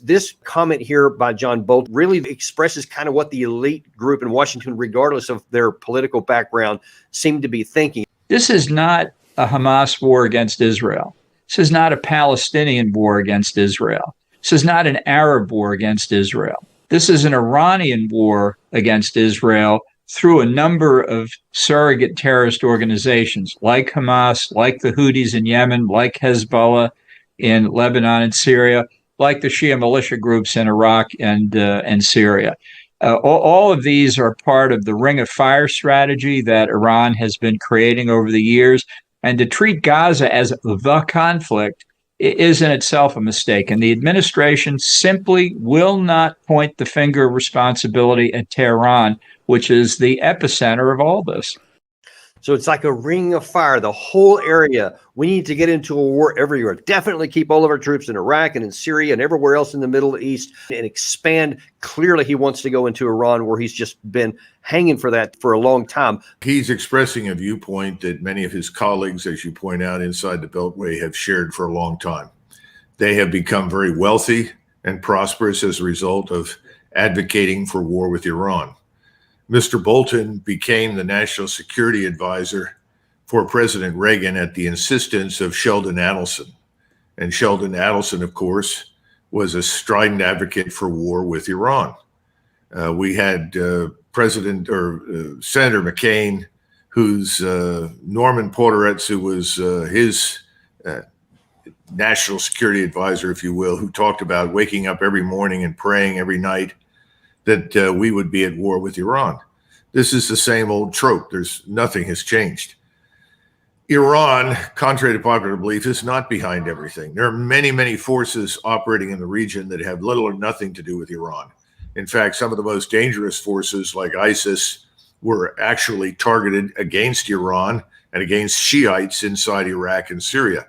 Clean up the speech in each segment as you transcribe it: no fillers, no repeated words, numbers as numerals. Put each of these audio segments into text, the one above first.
this comment here by John Bolton really expresses kind of what the elite group in Washington, regardless of their political background, seem to be thinking. This is not a Hamas war against Israel. This is not a Palestinian war against Israel. This is not an Arab war against Israel. This is an Iranian war against Israel through a number of surrogate terrorist organizations like Hamas, like the Houthis in Yemen, like Hezbollah in Lebanon and Syria, like the Shia militia groups in Iraq and Syria. All of these are part of the ring of fire strategy that Iran has been creating over the years. And to treat Gaza as the conflict is in itself a mistake. And the administration simply will not point the finger of responsibility at Tehran, which is the epicenter of all this. So it's like a ring of fire, the whole area. We need to get into a war everywhere. Definitely keep all of our troops in Iraq and in Syria and everywhere else in the Middle East and expand. Clearly, he wants to go into Iran, where he's just been hanging for that for a long time. He's expressing a viewpoint that many of his colleagues, as you point out, inside the Beltway have shared for a long time. They have become very wealthy and prosperous as a result of advocating for war with Iran. Mr. Bolton became the national security advisor for President Reagan at the insistence of Sheldon Adelson. And Sheldon Adelson, of course, was a strident advocate for war with Iran. We had Senator McCain, who's Norman Podhoretz, who was his national security advisor, if you will, who talked about waking up every morning and praying every night that we would be at war with Iran. This is the same old trope. Nothing has changed. Iran, contrary to popular belief, is not behind everything. There are many, many forces operating in the region that have little or nothing to do with Iran. In fact, some of the most dangerous forces like ISIS were actually targeted against Iran and against Shiites inside Iraq and Syria.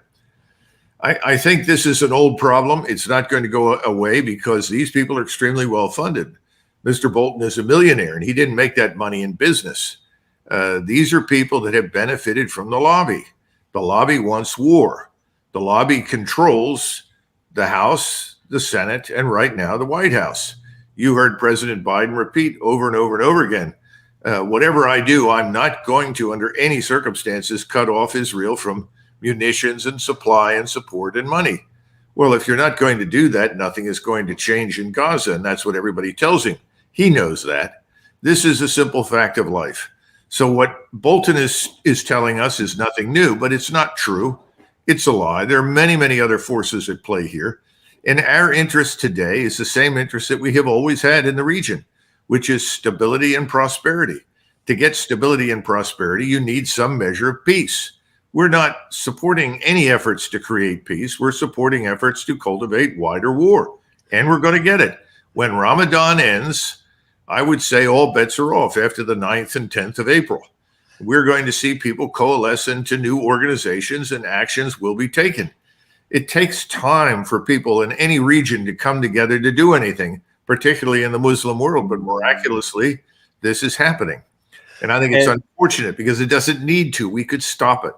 I think this is an old problem. It's not going to go away because these people are extremely well funded. Mr. Bolton is a millionaire, and he didn't make that money in business. These are people that have benefited from the lobby. The lobby wants war. The lobby controls the House, the Senate, and right now the White House. You heard President Biden repeat over and over and over again, whatever I do, I'm not going to, under any circumstances, cut off Israel from munitions and supply and support and money. Well, if you're not going to do that, nothing is going to change in Gaza, and that's what everybody tells him. He knows that. This is a simple fact of life. So what Bolton is telling us is nothing new, but it's not true. It's a lie. There are many, many other forces at play here. And our interest today is the same interest that we have always had in the region, which is stability and prosperity. To get stability and prosperity, you need some measure of peace. We're not supporting any efforts to create peace. We're supporting efforts to cultivate wider war, and we're going to get it. When Ramadan ends, I would say all bets are off after the 9th and 10th of April. We're going to see people coalesce into new organizations, and actions will be taken. It takes time for people in any region to come together to do anything, particularly in the Muslim world, but miraculously, this is happening. And I think it's unfortunate because it doesn't need to. We could stop it.